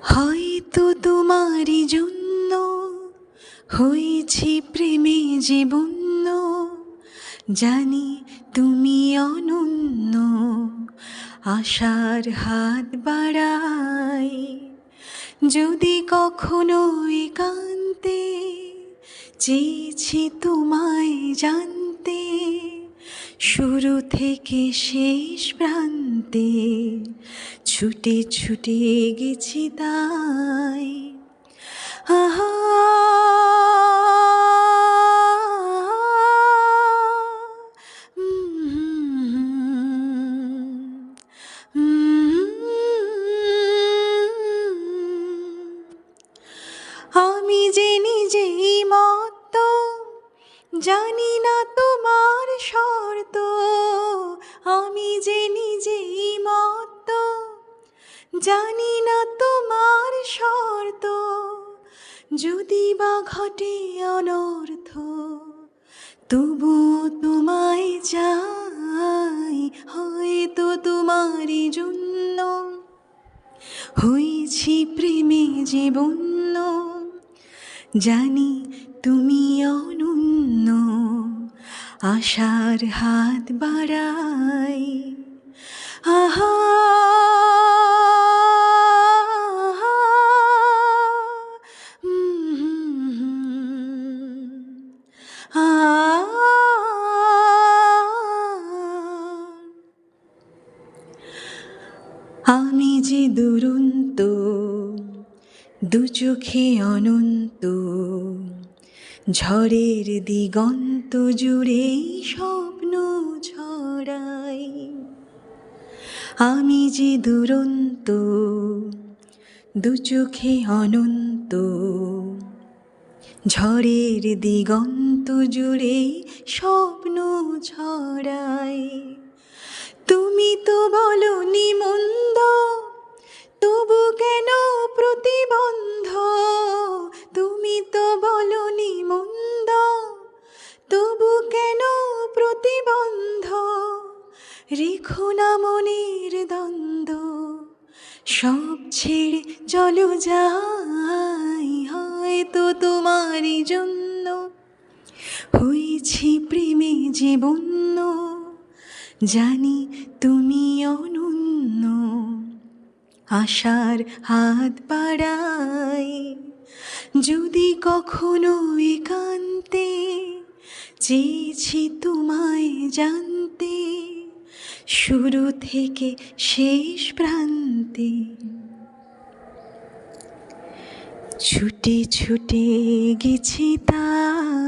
হয়তো তোমারই জন্য হয়েছি প্রেমে যে বন্য, জানি তুমি অনন্য। আশার হাত বাড়াই যদি কখনো একান্তে, চেয়েছি তোমায় জানতে শুরু থেকে শেষ প্রান্তে। ছুটে ছুটে গেছি তাই, আহা আমি যে নিজেই মত্ত, জানি না তোমার শর্ত। আমি যে নিজেই মত্ত, জানি না তোমার শর্ত। যদি বা ঘটে অনর্থ, তবুও তোমায় চাই। হয়তো তোমারই জন্য হয়েছি প্রেমে যে বন্য, জানি তুমি অনন্য। আশার হাত বাড়াই, আহা আমি যে দুরন্ত, দু চোখে অনন্ত, ঝড়ের দিগন্ত জুড়ে স্বপ্ন ছড়াই। আমি যে দুরন্ত, দু চোখে অনন্ত, ঝড়ের দিগন্ত জুড়ে স্বপ্ন ছড়াই। তুমি তো বলনি মন্দ, তবু কেন প্রতিবন্ধ? তুমি তো বলনি মন্দ, তবু কেন প্রতিবন্ধ? রেখো না মনের দ্বন্দ্ব, সব ছেড়ে চলো যাই। হয়তো তোমারই জন্য হয়েছি প্রেমে যে বন্য, জানি তুমি অনন্য। আশার হাত বাড়াই যদি কখনো একান্তে, চেয়েছি তোমায় জানতে শুরু থেকে শেষ প্রান্তে। ছুটে ছুটে গেছি তাই,